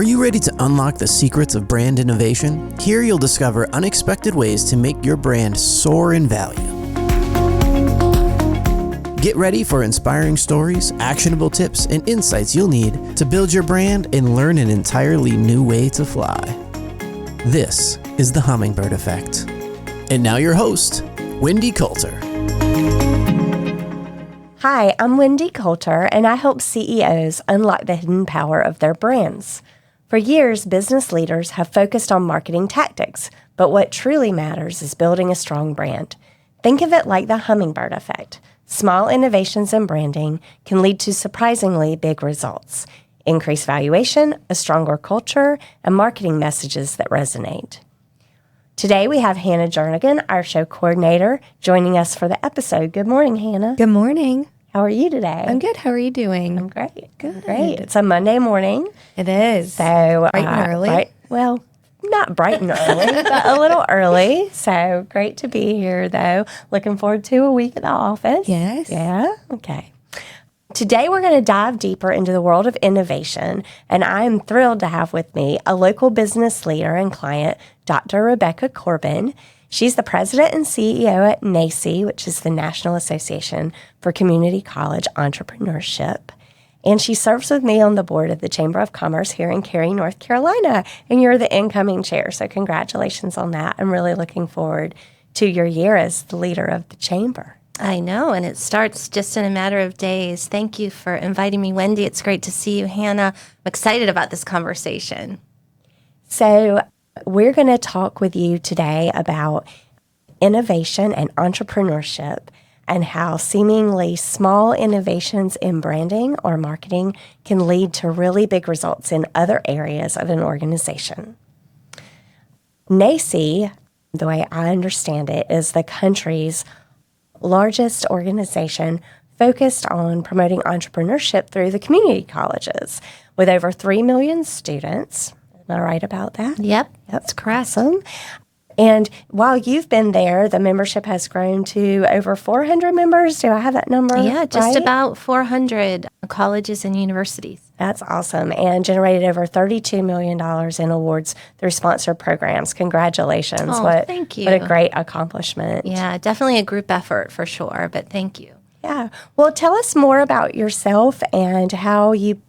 Are you ready to unlock the secrets of brand innovation? Here you'll discover unexpected ways to make your brand soar in value. Get ready for inspiring stories, actionable tips, and insights you'll need to build your brand and learn an entirely new way to fly. This is the Hummingbird Effect. And now your host, Wendy Coulter. Hi, I'm Wendy Coulter, and I help CEOs unlock the hidden power of their brands. For years, business leaders have focused on marketing tactics, but what truly matters is building a strong brand. Think of it like the Hummingbird Effect. Small innovations in branding can lead to surprisingly big results. Increased valuation, a stronger culture, and marketing messages that resonate. Today we have Hannah Jernigan, our show coordinator, joining us for the episode. Good morning, Hannah. Good morning. How are you today? I'm good. How are you doing? I'm great. Good. Great. It's a Monday morning. It is. So bright and early. Not bright and early, but a little early. So great to be here, though. Looking forward to a week at the office. Yes. Yeah? Okay. Today, we're going to dive deeper into the world of innovation, and I am thrilled to have with me a local business leader and client, Dr. Rebecca Corbin. She's the president and CEO at NACCE, which is the National Association for Community College Entrepreneurship. And she serves with me on the board of the Chamber of Commerce here in Cary, North Carolina. And you're the incoming chair, so congratulations on that. I'm really looking forward to your year as the leader of the chamber. I know, and it starts just in a matter of days. Thank you for inviting me, Wendy. It's great to see you, Hannah. I'm excited about this conversation. So we're going to talk with you today about innovation and entrepreneurship and how seemingly small innovations in branding or marketing can lead to really big results in other areas of an organization. NACCE, the way I understand it, is the country's largest organization focused on promoting entrepreneurship through the community colleges with over 3 million students. Am I right about that? Yep, that's correct. Awesome. And while you've been there, the membership has grown to over 400 members. Do I have that number? Yeah, just right? about 400 colleges and universities. That's awesome. And generated over $32 million in awards through sponsored programs. Congratulations. Oh, thank you. What a great accomplishment. Yeah, definitely a group effort for sure, but thank you. Yeah. Well, tell us more about yourself and how you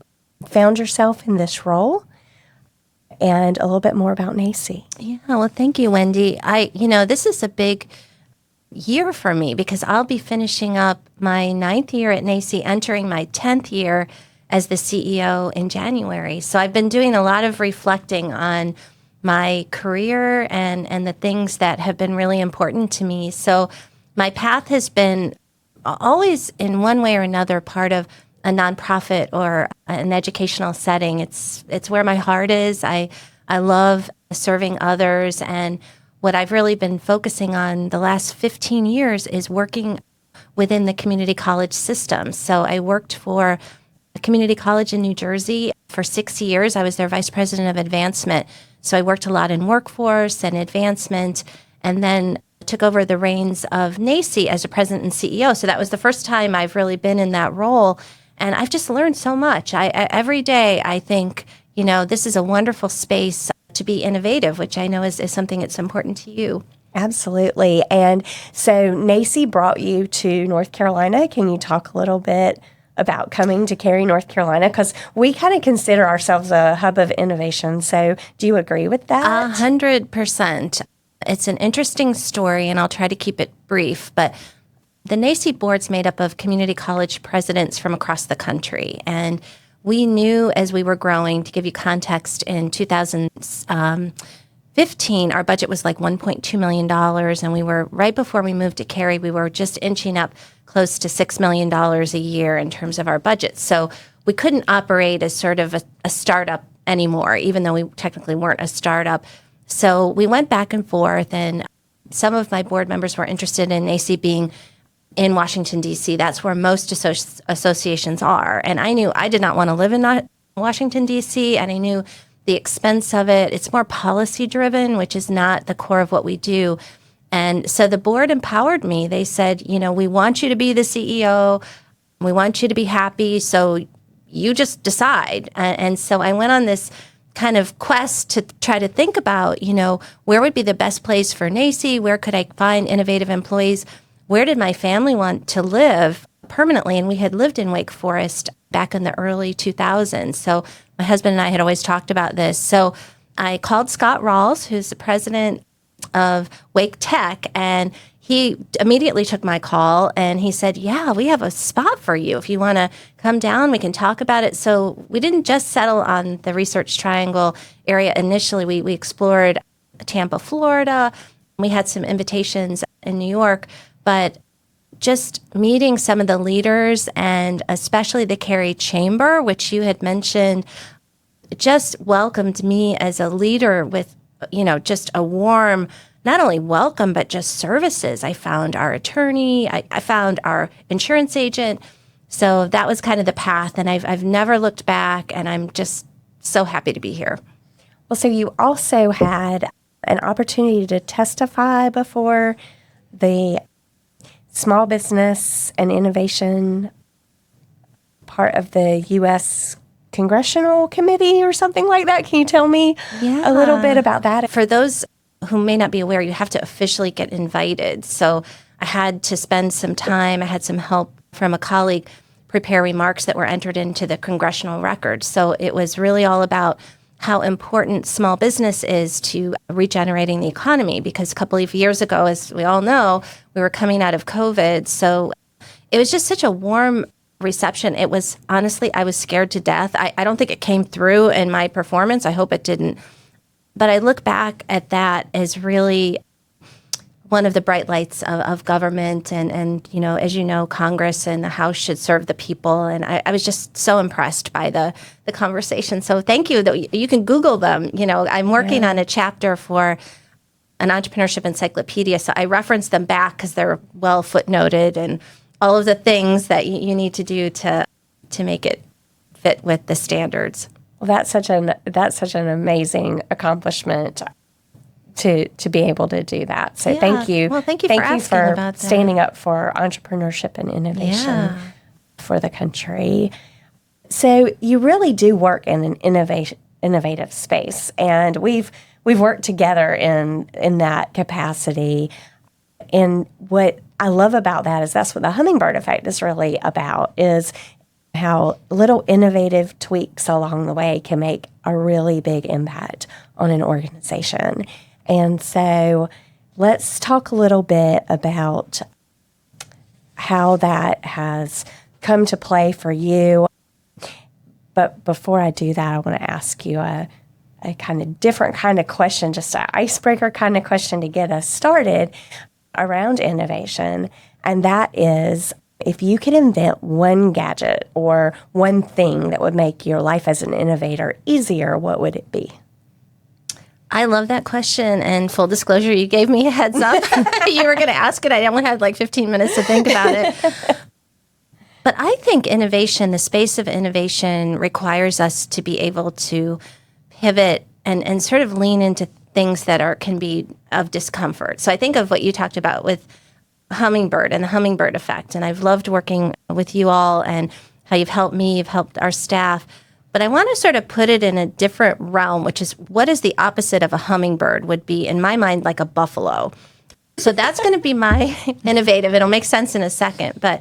found yourself in this role, and a little bit more about NACCE. Yeah, well, thank you, Wendy. This is a big year for me because I'll be finishing up my 9th year at NACCE, entering my 10th year as the CEO in January. So I've been doing a lot of reflecting on my career and the things that have been really important to me. So my path has been always in one way or another part of a nonprofit or an educational setting. It's where my heart is. I love serving others, and what I've really been focusing on the last 15 years is working within the community college system. So I worked for a community college in New Jersey for 6 years. I was their vice president of advancement. So I worked a lot in workforce and advancement, and then took over the reins of NACCE as a president and CEO. So that was the first time I've really been in that role. And I've just learned so much. Every day I think, this is a wonderful space to be innovative, which I know is something that's important to you. Absolutely. And so NACCE brought you to North Carolina. Can you talk a little bit about coming to Cary, North Carolina? Because we kind of consider ourselves a hub of innovation. So do you agree with that? 100%. It's an interesting story, and I'll try to keep it brief. But the NACCE board's made up of community college presidents from across the country. And we knew as we were growing, to give you context, in 2015, our budget was like $1.2 million. And we were, right before we moved to Cary, we were just inching up close to $6 million a year in terms of our budget. So we couldn't operate as sort of a startup anymore, even though we technically weren't a startup. So we went back and forth, and some of my board members were interested in NACCE being in Washington, D.C. That's where most associations are. And I knew I did not want to live in Washington, D.C., and I knew the expense of it. It's more policy-driven, which is not the core of what we do. And so the board empowered me. They said, we want you to be the CEO. We want you to be happy. So you just decide. And so I went on this kind of quest to try to think about, where would be the best place for NACCE? Where could I find innovative employees? Where did my family want to live permanently? And we had lived in Wake Forest back in the early 2000s. So my husband and I had always talked about this. So I called Scott Rawls, who's the president of Wake Tech, and he immediately took my call and he said, yeah, we have a spot for you. If you want to come down, we can talk about it. So we didn't just settle on the Research Triangle area initially. We explored Tampa, Florida. We had some invitations in New York, but just meeting some of the leaders and especially the Cary Chamber, which you had mentioned, just welcomed me as a leader with, just a warm, not only welcome, but just services. I found our attorney, I found our insurance agent. So that was kind of the path. And I've never looked back, and I'm just so happy to be here. Well, so you also had an opportunity to testify before the Small Business and Innovation part of the U.S. Congressional Committee or something like that. Can you tell me a little bit about that? For those who may not be aware, you have to officially get invited. So I had to spend some time. I had some help from a colleague prepare remarks that were entered into the congressional record. So it was really all about how important small business is to regenerating the economy, because a couple of years ago, as we all know, we were coming out of COVID. So it was just such a warm reception. It was, honestly, I was scared to death. I don't think it came through in my performance. I hope it didn't. But I look back at that as really one of the bright lights of government. And as you know, Congress and the House should serve the people. And I was just so impressed by the conversation. So thank you. You can Google them. I'm working on a chapter for an entrepreneurship encyclopedia. So I reference them back because they're well footnoted and all of the things that you need to do to make it fit with the standards. Well, that's such an amazing accomplishment to be able to do that. So thank you. Well, thank you for asking about that. Standing up for entrepreneurship and innovation for the country. So you really do work in an innovative space, and we've worked together in that capacity. And what I love about that is that's what the Hummingbird Effect is really about, is how little innovative tweaks along the way can make a really big impact on an organization. And so let's talk a little bit about how that has come to play for you. But before I do that, I want to ask you a kind of different kind of question, just an icebreaker kind of question to get us started around innovation. And that is, if you could invent one gadget or one thing that would make your life as an innovator easier, what would it be? I love that question. And full disclosure, you gave me a heads up. You were going to ask it. I only had like 15 minutes to think about it. But I think innovation, the space of innovation, requires us to be able to pivot and sort of lean into things that can be of discomfort. So I think of what you talked about with Hummingbird and the Hummingbird Effect. And I've loved working with you all and how you've helped me, you've helped our staff. But I want to sort of put it in a different realm, which is what is the opposite of a hummingbird would be, in my mind, like a buffalo. So that's going to be my innovative. It'll make sense in a second. But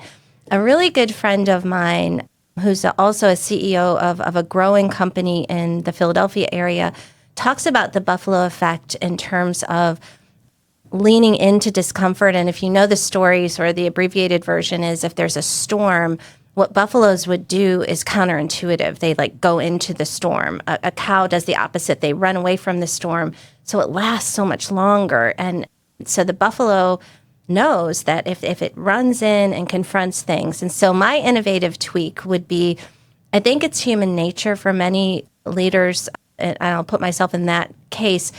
a really good friend of mine, who's also a CEO of a growing company in the Philadelphia area, talks about the buffalo effect in terms of leaning into discomfort. And if you know the stories, or the abbreviated version is, if there's a storm, what buffaloes would do is counterintuitive. They go into the storm. A cow does the opposite. They run away from the storm. So it lasts so much longer. And so the buffalo knows that if it runs in and confronts things. And so my innovative tweak would be, I think it's human nature for many leaders, and I'll put myself in that case,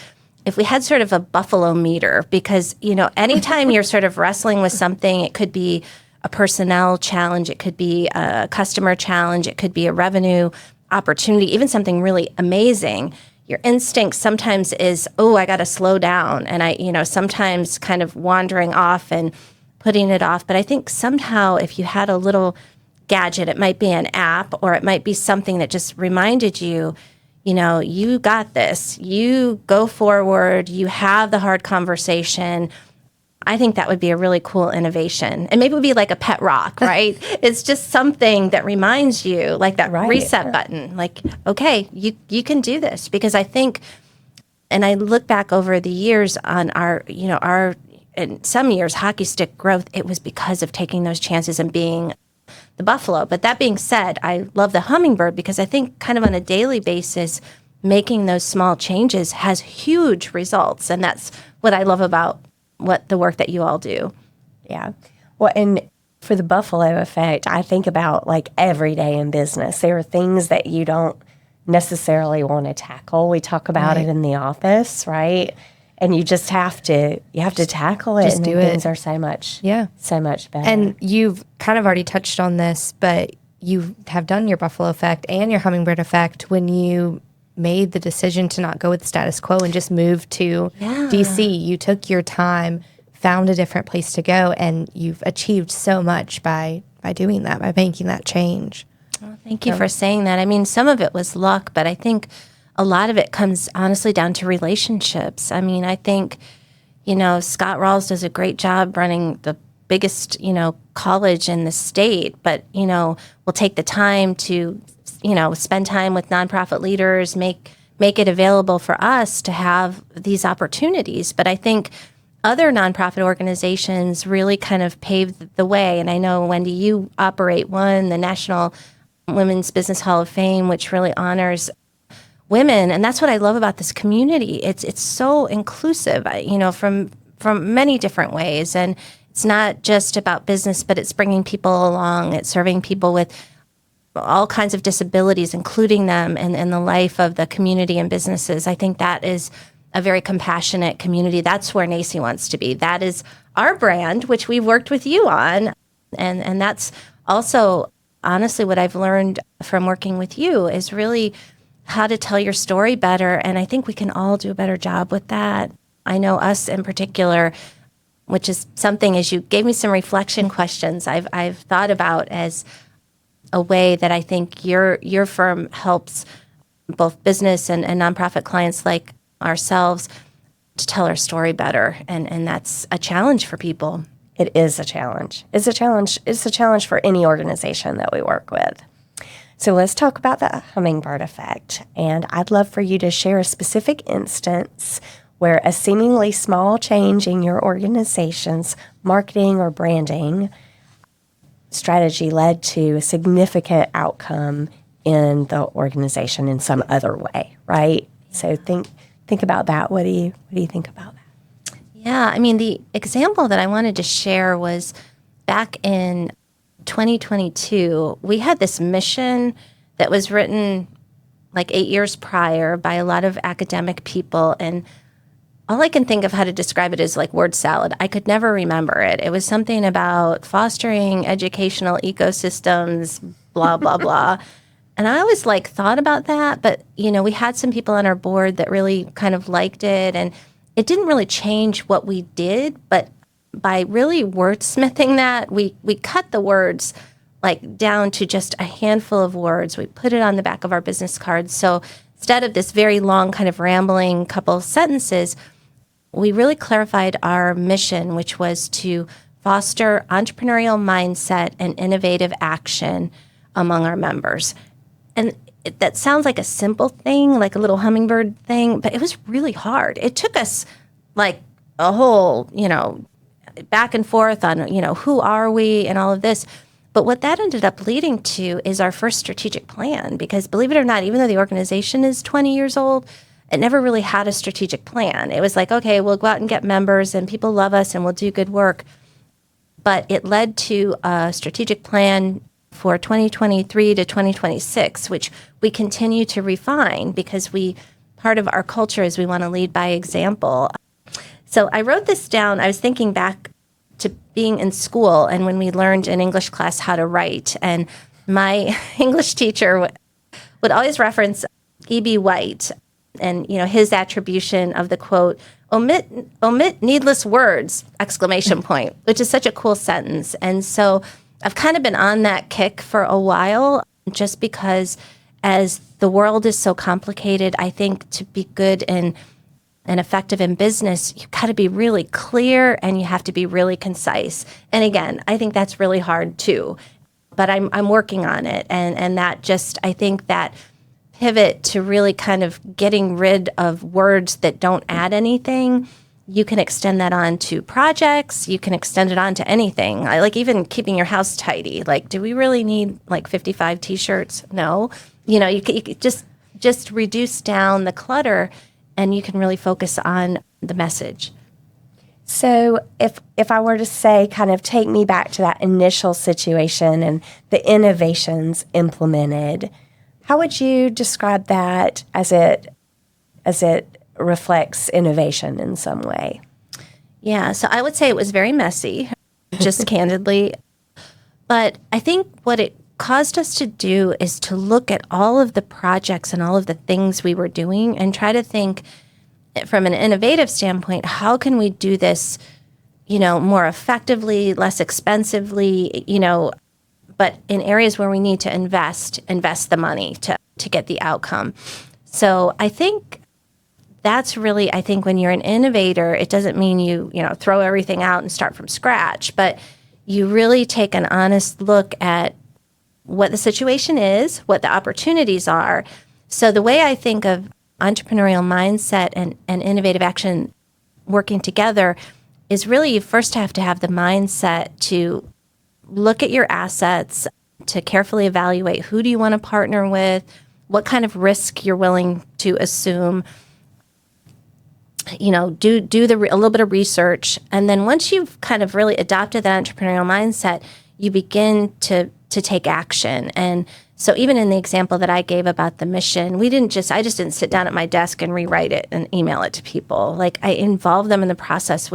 if we had sort of a buffalo meter, because, anytime you're sort of wrestling with something, it could be a personnel challenge, it could be a customer challenge, it could be a revenue opportunity, even something really amazing. Your instinct sometimes is, I got to slow down. And I sometimes kind of wandering off and putting it off. But I think somehow if you had a little gadget, it might be an app, or it might be something that just reminded you, you got this. You go forward. You have the hard conversation. I think that would be a really cool innovation. And maybe it would be like a pet rock, right? It's just something that reminds you, like that reset button. Like, okay, you can do this. Because I think, and I look back over the years on our in some years, hockey stick growth, it was because of taking those chances and being the buffalo. But that being said, I love the hummingbird because I think kind of on a daily basis, making those small changes has huge results. And that's what I love about the work that you all do. Yeah. Well, and for the buffalo effect, I think about like every day in business. There are things that you don't necessarily want to tackle. We talk about it in the office, right? And you just have to tackle it. Just and do things it. are so much better. And you've kind of already touched on this, but you have done your buffalo effect and your hummingbird effect when you made the decision to not go with the status quo and just move to DC. You took your time, found a different place to go, and you've achieved so much by doing that, by making that change. Well, thank you for saying that. I mean, some of it was luck, but I think a lot of it comes honestly down to relationships. I mean, I think, Scott Rawls does a great job running the biggest, college in the state, but, we'll take the time to spend time with nonprofit leaders, make it available for us to have these opportunities. But I think other nonprofit organizations really kind of paved the way. And I know, Wendy, you operate one, the National Women's Business Hall of Fame, which really honors women. And that's what I love about this community. It's so inclusive, from many different ways. And it's not just about business, but it's bringing people along. It's serving people with all kinds of disabilities, including them in the life of the community and businesses. I think that is a very compassionate community. That's where NACCE wants to be. That is our brand, which we've worked with you on. And that's also, honestly, what I've learned from working with you is really how to tell your story better. And I think we can all do a better job with that. I know us in particular, which is something, as you gave me some reflection questions, I've thought about as a way that I think your firm helps both business and nonprofit clients like ourselves to tell our story better. And that's a challenge for people. It is a challenge. It's a challenge. It's a challenge for any organization that we work with. So let's talk about the hummingbird effect. And I'd love for you to share a specific instance where a seemingly small change in your organization's marketing or branding strategy led to a significant outcome in the organization in some other way, right? So think about that. What do you think about that? Yeah, I mean, the example that I wanted to share was back in 2022, we had this mission that was written like 8 years prior by a lot of academic people, and all I can think of how to describe it is like word salad. I could never remember it. It was something about fostering educational ecosystems, blah, blah, blah. And I always thought about that, but we had some people on our board that really kind of liked it, and it didn't really change what we did, but by really wordsmithing that, we cut the words down to just a handful of words. We put it on the back of our business cards. So instead of this very long kind of rambling couple sentences, we really clarified our mission, which was to foster entrepreneurial mindset and innovative action among our members. And that sounds like a simple thing, like a little hummingbird thing, but it was really hard. It took us a whole, back and forth on, who are we and all of this. But what that ended up leading to is our first strategic plan, because believe it or not, even though the organization is 20 years old, it never really had a strategic plan. It was okay, we'll go out and get members and people love us and we'll do good work. But it led to a strategic plan for 2023 to 2026, which we continue to refine because part of our culture is we want to lead by example. So I wrote this down. I was thinking back to being in school and when we learned in English class how to write. And my English teacher would always reference E.B. White and, his attribution of the quote, omit needless words, ! Which is such a cool sentence. And so I've kind of been on that kick for a while just because as the world is so complicated, I think to be good and effective in business, you got to be really clear and you have to be really concise. And again, I think that's really hard too, but I'm working on it. And that just, I think that pivot to really kind of getting rid of words that don't add anything, you can extend that on to projects. You can extend it on to anything. I like even keeping your house tidy. Like, do we really need like 55 T-shirts? No. You know, you could just reduce down the clutter, and you can really focus on the message. So if I were to say, kind of take me back to that initial situation and the innovations implemented, how would you describe that as it reflects innovation in some way? Yeah, so I would say it was very messy, just candidly. But I think what it caused us to do is to look at all of the projects and all of the things we were doing and try to think from an innovative standpoint, how can we do this, you know, more effectively, less expensively, you know, but in areas where we need to invest the money to get the outcome. So I think that's really, I think when you're an innovator, it doesn't mean you throw everything out and start from scratch, but you really take an honest look at what the situation is, what the opportunities are. So the way I think of entrepreneurial mindset and innovative action working together is really you first have to have the mindset to look at your assets, to carefully evaluate who do you want to partner with, what kind of risk you're willing to assume, you know, do a little bit of research. And then once you've kind of really adopted that entrepreneurial mindset, you begin to take action. And so even in the example that I gave about the mission, I just didn't sit down at my desk and rewrite it and email it to people. Like I involve them in the process,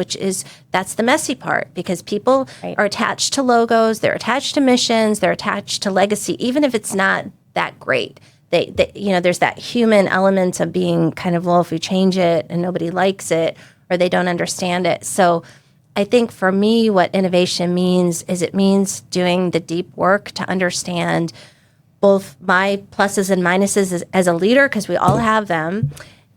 that's the messy part, because people are attached to logos, they're attached to missions, they're attached to legacy, even if it's not that great. They there's that human element of being kind of, well, if we change it and nobody likes it or they don't understand it. So I think for me, what innovation means is it means doing the deep work to understand both my pluses and minuses as a leader, because we all have them.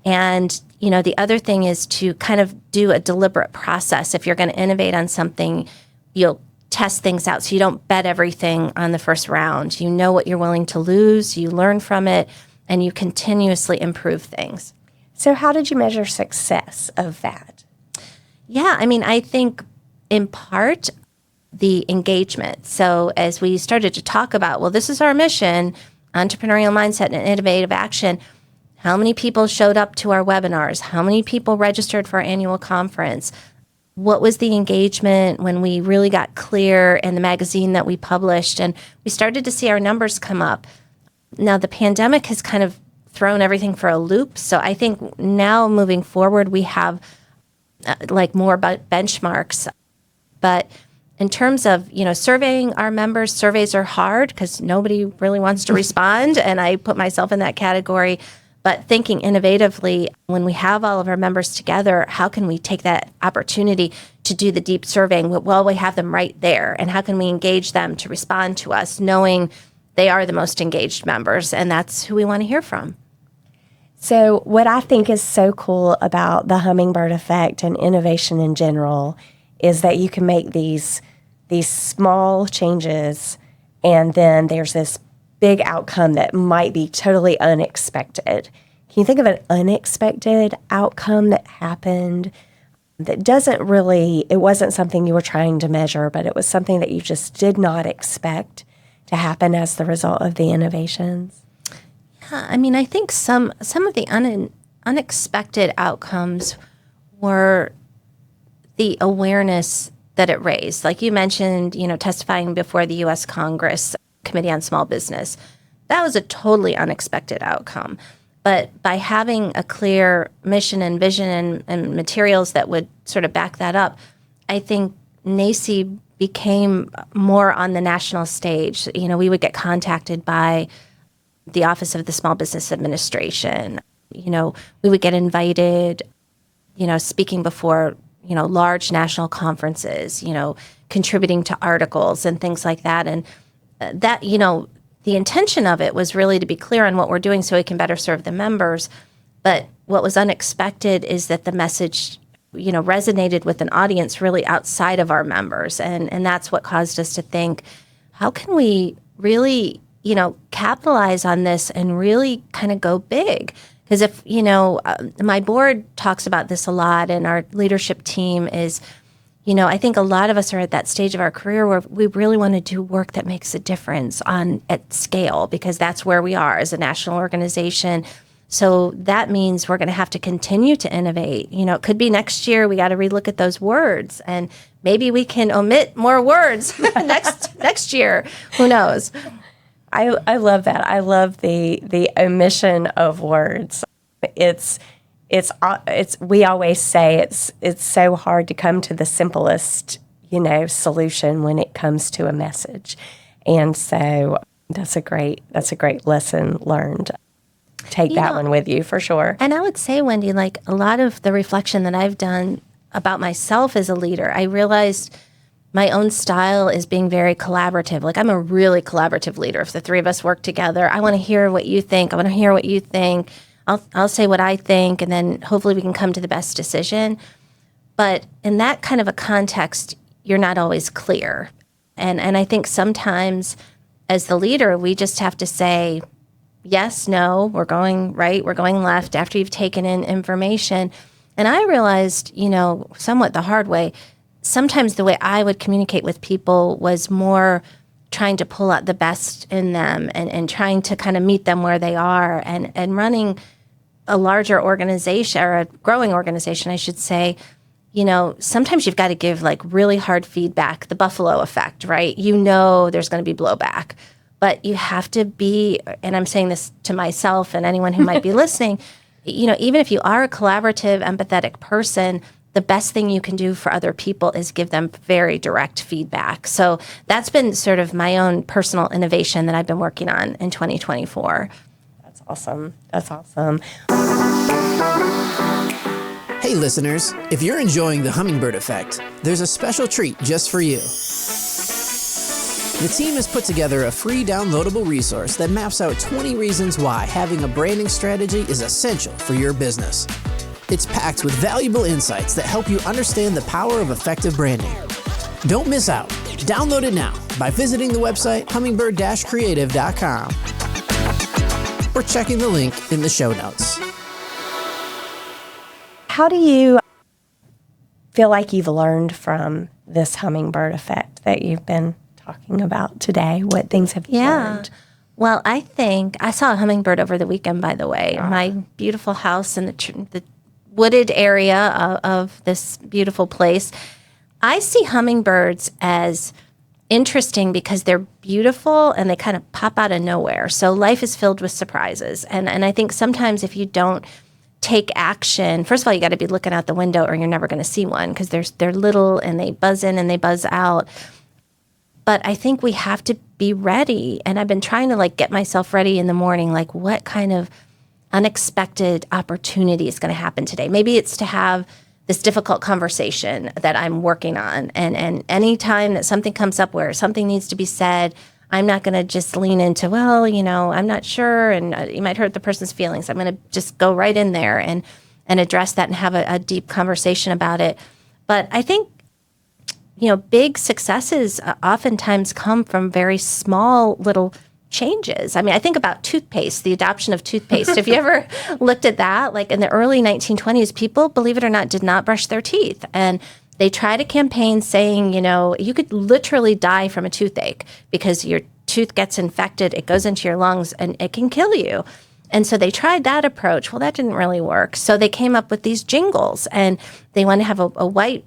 And, you know, the other thing is to kind of do a deliberate process. If you're going to innovate on something, you'll test things out. So you don't bet everything on the first round. You know what you're willing to lose, you learn from it, and you continuously improve things. So how did you measure success of that? Yeah, I mean, I think in part the engagement. So as we started to talk about, well, this is our mission, entrepreneurial mindset and innovative action, how many people showed up to our webinars? How many people registered for our annual conference? What was the engagement when we really got clear in the magazine that we published? And we started to see our numbers come up. Now, the pandemic has kind of thrown everything for a loop. So I think now moving forward, we have more benchmarks. But in terms of, surveying our members, surveys are hard because nobody really wants to respond. And I put myself in that category. But thinking innovatively, when we have all of our members together, how can we take that opportunity to do the deep surveying? Well, we have them right there. And how can we engage them to respond to us, knowing they are the most engaged members? And that's who we want to hear from. So what I think is so cool about the Hummingbird Effect and innovation in general is that you can make these small changes, and then there's this big outcome that might be totally unexpected. Can you think of an unexpected outcome that happened that it wasn't something you were trying to measure, but it was something that you just did not expect to happen as the result of the innovations? Yeah, I mean, I think some of the unexpected outcomes were the awareness that it raised. Like you mentioned, testifying before the U.S. Congress Committee on Small Business. That was a totally unexpected outcome. But by having a clear mission and vision and materials that would sort of back that up, I think NACCE became more on the national stage. We would get contacted by the Office of the Small Business Administration. We would get invited, speaking before, large national conferences, contributing to articles and things like that. And that, the intention of it was really to be clear on what we're doing so we can better serve the members. But what was unexpected is that the message, resonated with an audience really outside of our members. And that's what caused us to think, how can we really, capitalize on this and really kind of go big? Because if, my board talks about this a lot, and our leadership team is, I think a lot of us are at that stage of our career where we really want to do work that makes a difference at scale, because that's where we are as a national organization. So that means we're going to have to continue to innovate. It could be next year we got to relook at those words, and maybe we can omit more words next year. Who knows? I love that. I love the omission of words. It's we always say it's so hard to come to the simplest, solution when it comes to a message. And so that's a great lesson learned. Take that one with you for sure. And I would say, Wendy, like a lot of the reflection that I've done about myself as a leader, I realized my own style is being very collaborative. Like, I'm a really collaborative leader. If the three of us work together, I want to hear what you think. I want to hear what you think. I'll say what I think, and then hopefully we can come to the best decision. But in that kind of a context, you're not always clear. And I think sometimes as the leader, we just have to say, yes, no, we're going right, we're going left after you've taken in information. And I realized, somewhat the hard way, sometimes the way I would communicate with people was more trying to pull out the best in them and trying to kind of meet them where they are. And running a larger organization, or a growing organization, I should say, sometimes you've got to give like really hard feedback, the buffalo effect, right? There's going to be blowback. But you have to be, and I'm saying this to myself and anyone who might be listening, even if you are a collaborative, empathetic person, the best thing you can do for other people is give them very direct feedback. So that's been sort of my own personal innovation that I've been working on in 2024. That's awesome. That's awesome. Hey listeners, if you're enjoying the Hummingbird Effect, there's a special treat just for you. The team has put together a free downloadable resource that maps out 20 reasons why having a branding strategy is essential for your business. It's packed with valuable insights that help you understand the power of effective branding. Don't miss out. Download it now by visiting the website hummingbird-creative.com or checking the link in the show notes. How do you feel like you've learned from this Hummingbird Effect that you've been talking about today? What things have you learned? Well, I think I saw a hummingbird over the weekend, by the way. My beautiful house in the wooded area of this beautiful place. I see hummingbirds as interesting because they're beautiful and they kind of pop out of nowhere. So life is filled with surprises. And I think sometimes if you don't take action, first of all, you got to be looking out the window or you're never going to see one, because they're little and they buzz in and they buzz out. But I think we have to be ready. And I've been trying to get myself ready in the morning, what kind of unexpected opportunity is going to happen today. Maybe it's to have this difficult conversation that I'm working on. And any time that something comes up where something needs to be said, I'm not going to just lean into, I'm not sure, and you might hurt the person's feelings. I'm going to just go right in there and address that and have a deep conversation about it. But I think, big successes oftentimes come from very small little changes. I mean, I think about toothpaste, the adoption of toothpaste. Have you ever looked at that? In the early 1920s, people, believe it or not, did not brush their teeth. And they tried a campaign saying, you could literally die from a toothache because your tooth gets infected, it goes into your lungs, and it can kill you. And so they tried that approach. Well, that didn't really work. So they came up with these jingles, and they wanted to have a white,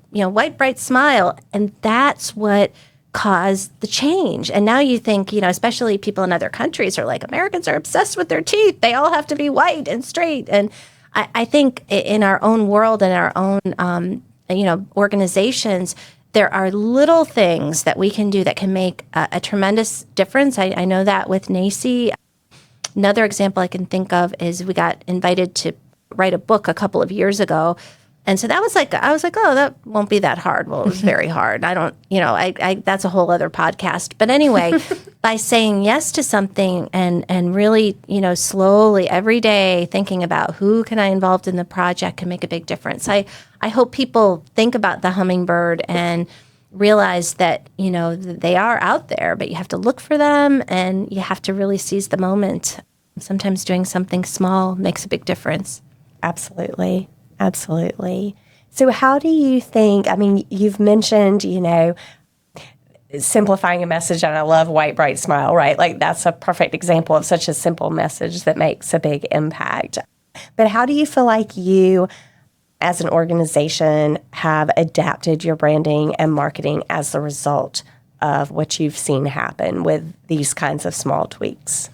bright smile. And that's what caused the change. And now you think, especially people in other countries are like, Americans are obsessed with their teeth. They all have to be white and straight. And I think in our own world and our own, organizations, there are little things that we can do that can make a tremendous difference. I know that with NACCE. Another example I can think of is we got invited to write a book a couple of years ago And so that was like, I was like, oh, that won't be that hard. Well, it was very hard. I don't, I that's a whole other podcast. But anyway, by saying yes to something and really, slowly every day thinking about who can I involve in the project can make a big difference. I hope people think about the Hummingbird and realize that, they are out there, but you have to look for them and you have to really seize the moment. Sometimes doing something small makes a big difference. Absolutely. Absolutely. So how do you think, you've mentioned, simplifying a message, and I love white, bright smile, right? Like that's a perfect example of such a simple message that makes a big impact. But how do you feel like you, as an organization, have adapted your branding and marketing as a result of what you've seen happen with these kinds of small tweaks?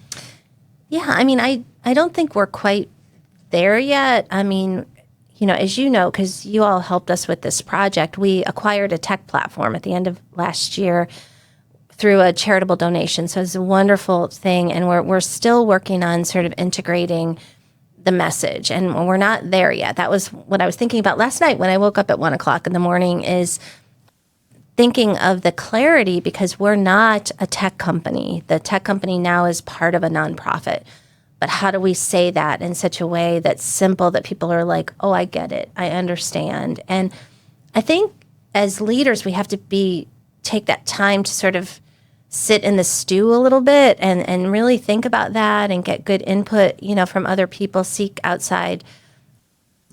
Yeah, I don't think we're quite there yet. As you know, because you all helped us with this project, we acquired a tech platform at the end of last year through a charitable donation. So it's a wonderful thing, and we're still working on sort of integrating the message, and we're not there yet. That was what I was thinking about last night when I woke up at 1:00 in the morning, is thinking of the clarity, because we're not a tech company. The tech company now is part of a nonprofit. But how do we say that in such a way that's simple that people are like, oh, I get it, I understand. And I think as leaders, we have to take that time to sort of sit in the stew a little bit and really think about that and get good input, from other people, seek outside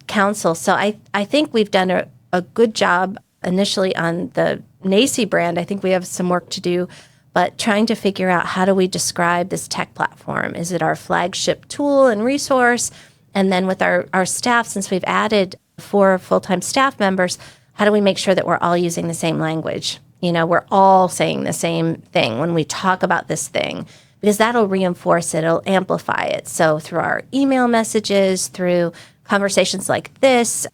counsel. So I think we've done a good job initially on the NACCE brand. I think we have some work to do, but trying to figure out, how do we describe this tech platform? Is it our flagship tool and resource? And then with our staff, since we've added 4 full-time staff members, how do we make sure that we're all using the same language? We're all saying the same thing when we talk about this thing, because that'll reinforce it, it'll amplify it. So through our email messages, through conversations like this,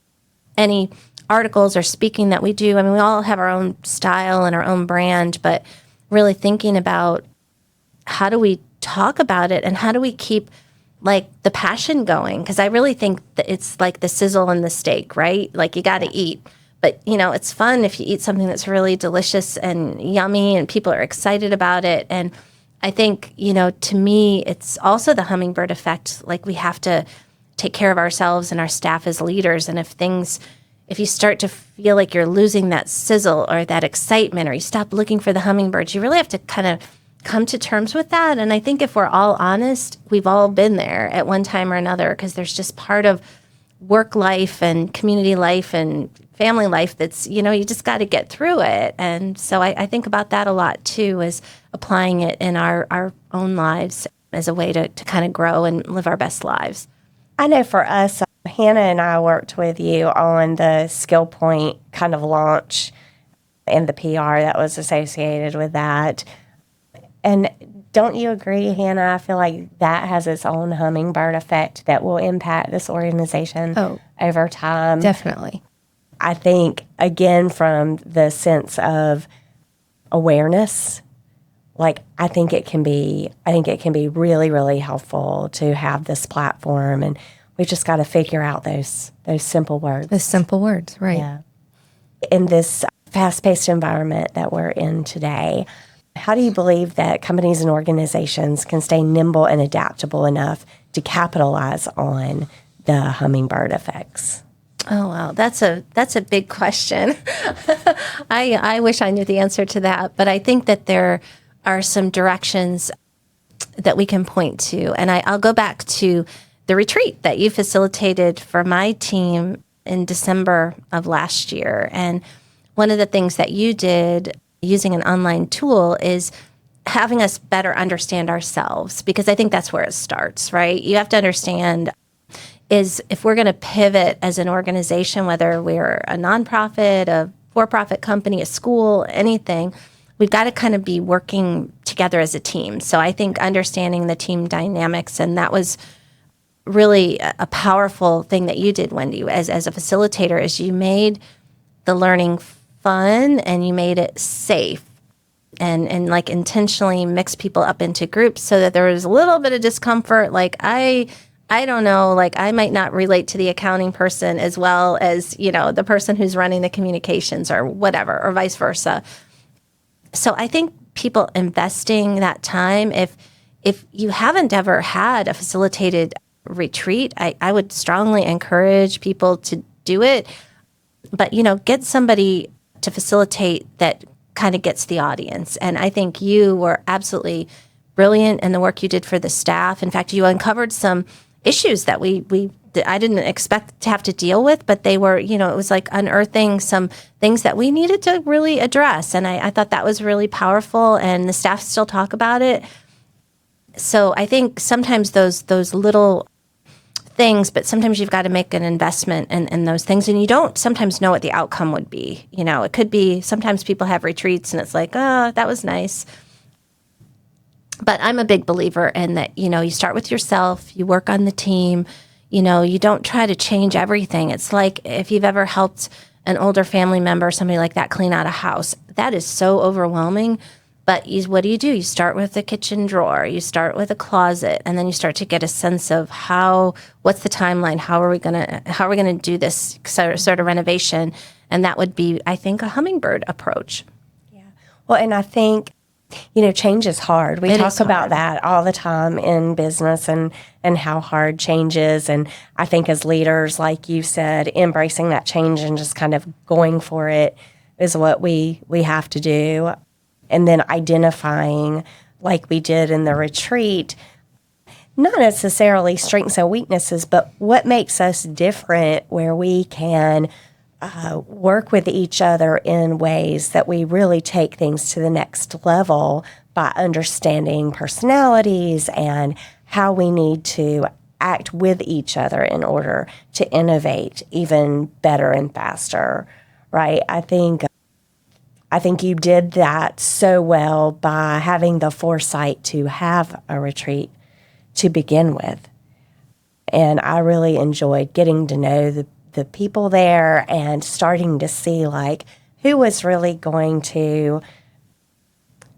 any articles or speaking that we do, we all have our own style and our own brand, but really thinking about, how do we talk about it and how do we keep the passion going? Because I really think that it's like the sizzle and the steak, right? Like you got to eat. But, it's fun if you eat something that's really delicious and yummy and people are excited about it. And I think, to me, it's also the Hummingbird effect. Like we have to take care of ourselves and our staff as leaders. And if you start to feel like you're losing that sizzle or that excitement, or you stop looking for the hummingbirds, you really have to kind of come to terms with that. And I think if we're all honest, we've all been there at one time or another, because there's just part of work life and community life and family life that's, you just got to get through it. And so I think about that a lot too, is applying it in our own lives as a way to kind of grow and live our best lives. I know for us, Hannah and I worked with you on the Skill Point kind of launch and the PR that was associated with that. And don't you agree, Hannah? I feel like that has its own hummingbird effect that will impact this organization over time. Definitely. I think, again, from the sense of awareness, I think it can be really, really helpful to have this platform, and we've just got to figure out those simple words. The simple words, right. Yeah. In this fast-paced environment that we're in today, how do you believe that companies and organizations can stay nimble and adaptable enough to capitalize on the hummingbird effects? Oh, wow. That's a big question. I wish I knew the answer to that, but I think that there are some directions that we can point to. And I'll go back to the retreat that you facilitated for my team in December of last year. And one of the things that you did using an online tool is having us better understand ourselves, because I think that's where it starts, right? You have to understand is if we're going to pivot as an organization, whether we're a nonprofit, a for-profit company, a school, anything, we've got to kind of be working together as a team. So I think understanding the team dynamics, and that was really a powerful thing that you did, Wendy, as a facilitator, is you made the learning fun and you made it safe and like intentionally mix people up into groups so that there was a little bit of discomfort. Like I I don't know, like I might not relate to the accounting person as well as, the person who's running the communications or whatever, or vice versa. So I think people investing that time, if you haven't ever had a facilitated retreat, I would strongly encourage people to do it. But, get somebody to facilitate that kind of gets the audience. And I think you were absolutely brilliant in the work you did for the staff. In fact, you uncovered some issues that I didn't expect to have to deal with, but they were, it was like unearthing some things that we needed to really address. And I thought that was really powerful, and the staff still talk about it. So I think sometimes those little things, but sometimes you've got to make an investment in those things, and you don't sometimes know what the outcome would be. It could be, sometimes people have retreats and it's like, oh, that was nice. But I'm a big believer in that, you start with yourself, you work on the team, you don't try to change everything. It's like if you've ever helped an older family member, somebody like that, clean out a house, that is so overwhelming. But what do? You start with the kitchen drawer, you start with a closet, and then you start to get a sense of what's the timeline? How are we gonna do this sort of renovation? And that would be, I think, a hummingbird approach. Yeah. Well, and I think, change is hard. We talk about that all the time in business and how hard change is. And I think as leaders, like you said, embracing that change and just kind of going for it is what we have to do. And then identifying, like we did in the retreat, not necessarily strengths and weaknesses, but what makes us different, where we can work with each other in ways that we really take things to the next level by understanding personalities and how we need to act with each other in order to innovate even better and faster, right? I think you did that so well by having the foresight to have a retreat to begin with. And I really enjoyed getting to know the people there and starting to see like who was really going to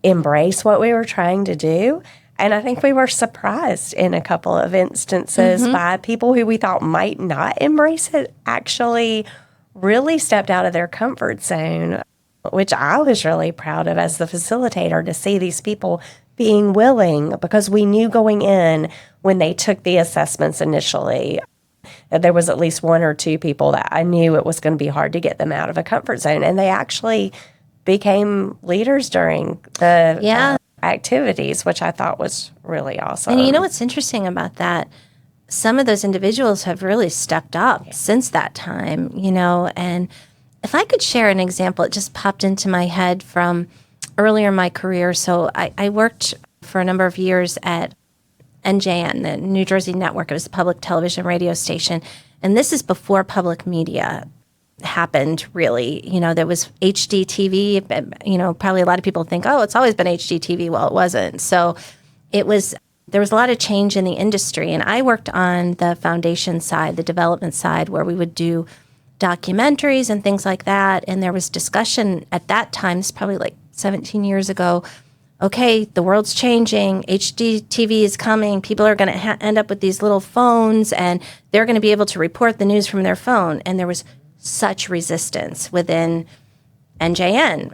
embrace what we were trying to do. And I think we were surprised in a couple of instances by people who we thought might not embrace it actually really stepped out of their comfort zone, which I was really proud of as the facilitator, to see these people being willing, because we knew going in when they took the assessments initially, there was at least one or two people that I knew it was going to be hard to get them out of a comfort zone. And they actually became leaders during the activities, which I thought was really awesome. And what's interesting about that? Some of those individuals have really stepped up since that time, and if I could share an example, it just popped into my head from earlier in my career. So I worked for a number of years at NJN, the New Jersey Network. It was a public television radio station. And this is before public media happened, really. There was HD TV. Probably a lot of people think, oh, it's always been HD TV. Well, it wasn't. So there was a lot of change in the industry. And I worked on the foundation side, the development side, where we would do documentaries and things like that. And there was discussion at that time, it's probably like 17 years ago, okay, the world's changing, HD TV is coming, people are going to end up with these little phones, and they're going to be able to report the news from their phone. And there was such resistance within NJN.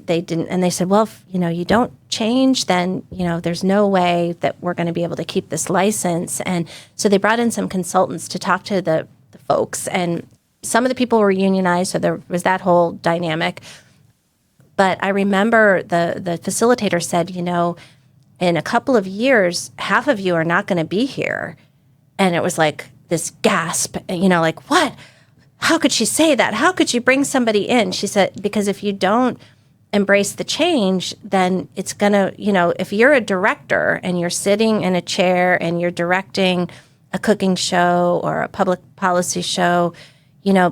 They didn't, and they said, well, if you don't change, then there's no way that we're going to be able to keep this license. And so they brought in some consultants to talk to the folks, and some of the people were unionized, so there was that whole dynamic. But I remember the facilitator said, in a couple of years, half of you are not going to be here. And it was like this gasp, like, what? How could she say that? How could you bring somebody in? She said, because if you don't embrace the change, then it's going to, if you're a director and you're sitting in a chair and you're directing a cooking show or a public policy show,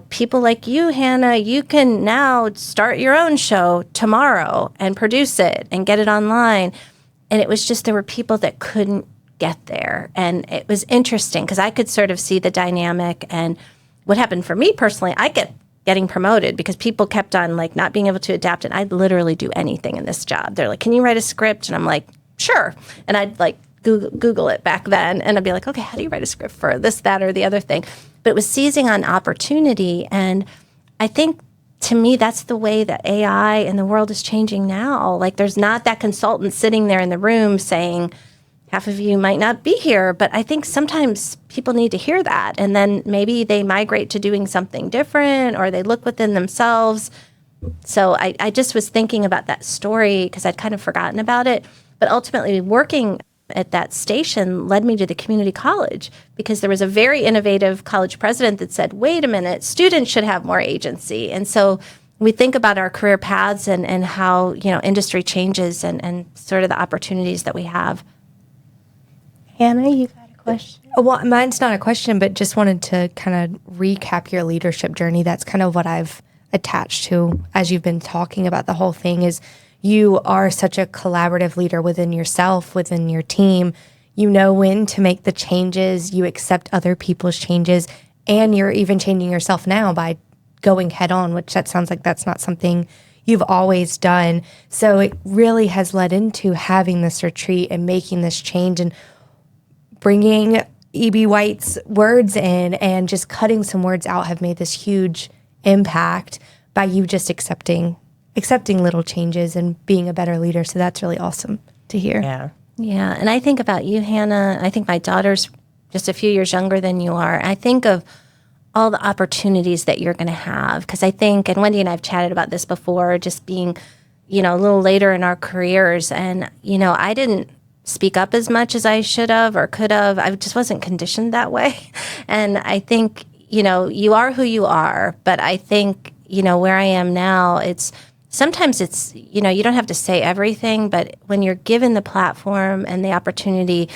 people like you, Hannah, you can now start your own show tomorrow and produce it and get it online. And it was just, there were people that couldn't get there. And it was interesting because I could sort of see the dynamic. And what happened for me personally, I kept getting promoted because people kept on like not being able to adapt. And I'd literally do anything in this job. They're like, can you write a script? And I'm like, sure. And I'd like Google it back then, and I'd be like, okay, how do you write a script for this, that, or the other thing? But it was seizing on opportunity. And I think, to me, that's the way that AI and the world is changing now. Like, there's not that consultant sitting there in the room saying, half of you might not be here, but I think sometimes people need to hear that. And then maybe they migrate to doing something different, or they look within themselves. So I just was thinking about that story because I'd kind of forgotten about it. But ultimately, working at that station led me to the community college, because there was a very innovative college president that said, wait a minute, students should have more agency. And so we think about our career paths and how, industry changes and sort of the opportunities that we have. Hannah, you got a question? Well, mine's not a question, but just wanted to kind of recap your leadership journey. That's kind of what I've attached to as you've been talking about the whole thing is you are such a collaborative leader within yourself, within your team. You know when to make the changes, you accept other people's changes, and you're even changing yourself now by going head on, which that sounds like that's not something you've always done. So it really has led into having this retreat and making this change and bringing E.B. White's words in and just cutting some words out have made this huge impact by you just accepting little changes and being a better leader. So that's really awesome to hear. Yeah. Yeah. And I think about you, Hannah. I think my daughter's just a few years younger than you are. I think of all the opportunities that you're going to have. Because I think, and Wendy and I have chatted about this before, just being, a little later in our careers. And, I didn't speak up as much as I should have or could have. I just wasn't conditioned that way. And I think, you are who you are. But I think, where I am now, sometimes it's, you don't have to say everything, but when you're given the platform and the opportunity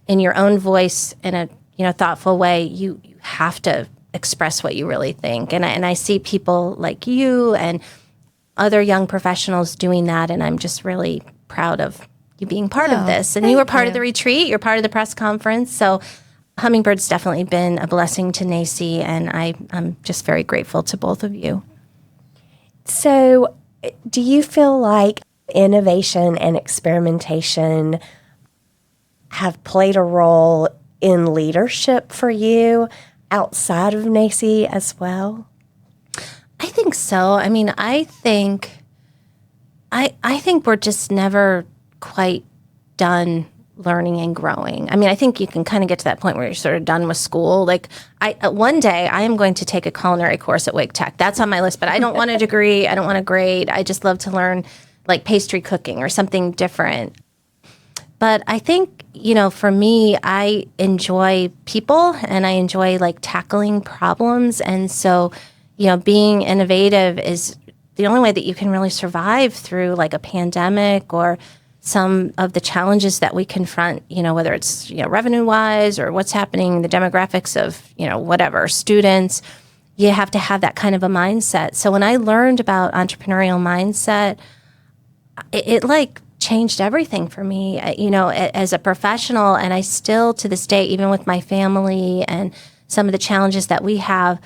in your own voice in a, thoughtful way, you have to express what you really think. And I see people like you and other young professionals doing that, and I'm just really proud of you being part of this. And you were part of the retreat, you're part of the press conference. So Hummingbird's definitely been a blessing to NACCE, and I'm just very grateful to both of you. So do you feel like innovation and experimentation have played a role in leadership for you outside of NACCE as well? I think so. I mean, I think we're just never quite done learning and growing. I mean, I think you can kind of get to that point where you're sort of done with school. Like, one day I am going to take a culinary course at Wake Tech. That's on my list, but I don't want a degree. I don't want a grade. I just love to learn like pastry cooking or something different. But I think, for me, I enjoy people and I enjoy like tackling problems. And so, being innovative is the only way that you can really survive through like a pandemic or some of the challenges that we confront, whether it's, revenue-wise or what's happening, the demographics of, whatever, students. You have to have that kind of a mindset. So when I learned about entrepreneurial mindset, it like changed everything for me, as a professional. And I still, to this day, even with my family and some of the challenges that we have,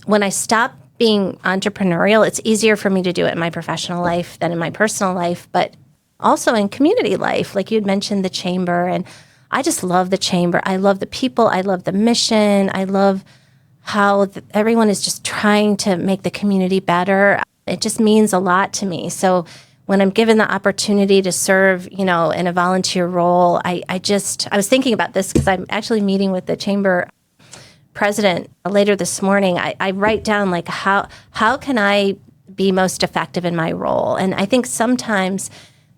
when I stop being entrepreneurial, it's easier for me to do it in my professional life than in my personal life, but also in community life. Like you had mentioned the chamber, and I just love the chamber. I love the people. I love the mission. I love how everyone is just trying to make the community better. It just means a lot to me. So when I'm given the opportunity to serve, in a volunteer role, I was thinking about this because I'm actually meeting with the chamber president later this morning. I write down like how can I be most effective in my role? And I think sometimes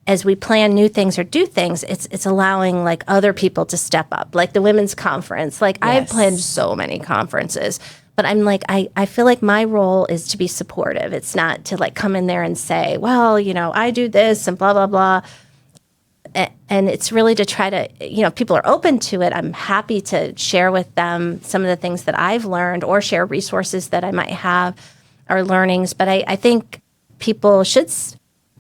as we plan new things or do things, it's allowing like other people to step up, like the women's conference. Like I've planned so many conferences, but I'm like, I feel like my role is to be supportive. It's not to like come in there and say, well, I do this and blah, blah, blah. And it's really to try to, if people are open to it, I'm happy to share with them some of the things that I've learned or share resources that I might have or learnings. But I think people should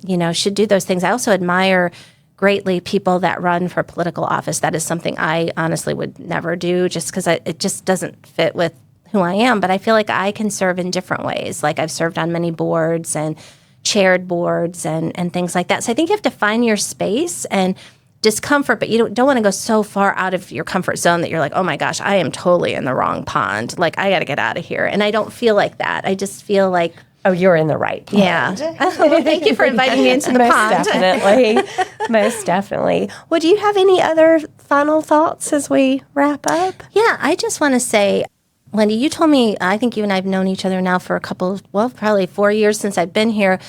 do those things. I also admire greatly people that run for political office. That is something I honestly would never do just because it just doesn't fit with who I am. But I feel like I can serve in different ways. Like I've served on many boards and chaired boards and things like that. So I think you have to find your space. And discomfort, but you don't want to go so far out of your comfort zone that you're like, oh my gosh, I am totally in the wrong pond. Like, I got to get out of here. And I don't feel like that. I just feel like, oh, you're in the right pond. Yeah. Well, thank you for inviting me into the pond. Most definitely. Well, do you have any other final thoughts as we wrap up? Yeah, I just want to say, Wendy, you told me, I think you and I have known each other now for probably 4 years since I've been here.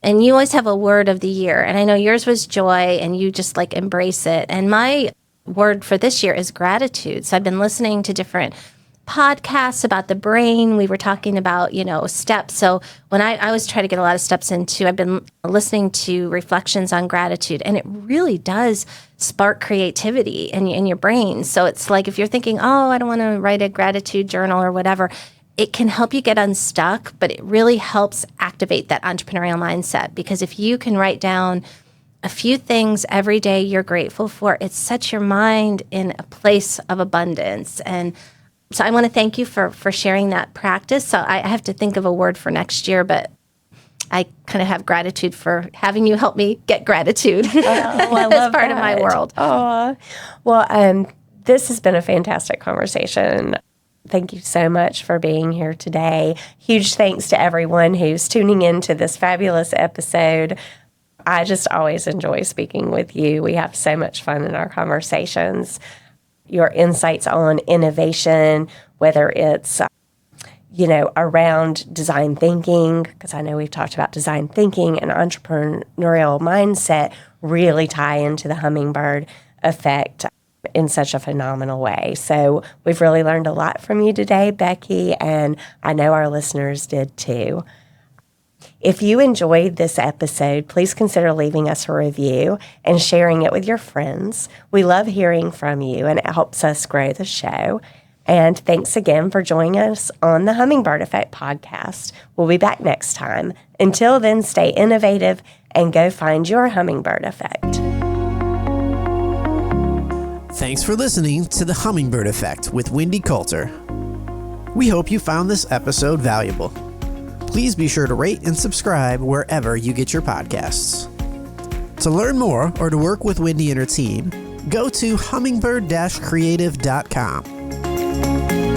And you always have a word of the year. And I know yours was joy, and you just like embrace it. And my word for this year is gratitude. So I've been listening to different podcasts about the brain. We were talking about, steps. So when I always try to get a lot of steps into, I've been listening to reflections on gratitude, and it really does spark creativity in your brain. So it's like, if you're thinking, oh, I don't want to write a gratitude journal or whatever, it can help you get unstuck, but it really helps activate that entrepreneurial mindset. Because if you can write down a few things every day you're grateful for, it sets your mind in a place of abundance. And so I want to thank you for sharing that practice. So I have to think of a word for next year, but I kind of have gratitude for having you help me get gratitude as part of my world. Oh, well, this has been a fantastic conversation. Thank you so much for being here today. Huge thanks to everyone who's tuning into this fabulous episode. I just always enjoy speaking with you. We have so much fun in our conversations. Your insights on innovation, whether it's around design thinking, because I know we've talked about design thinking and entrepreneurial mindset, really tie into the Hummingbird Effect in such a phenomenal way. So we've really learned a lot from you today, Becky, and I know our listeners did too. If you enjoyed this episode, please consider leaving us a review and sharing it with your friends. We love hearing from you, and it helps us grow the show. And thanks again for joining us on the Hummingbird Effect podcast. We'll be back next time. Until then, stay innovative and go find your Hummingbird Effect. Thanks for listening to the Hummingbird Effect with Wendy Coulter. We hope you found this episode valuable. Please be sure to rate and subscribe wherever you get your podcasts. To learn more or to work with Wendy and her team, go to hummingbird-creative.com.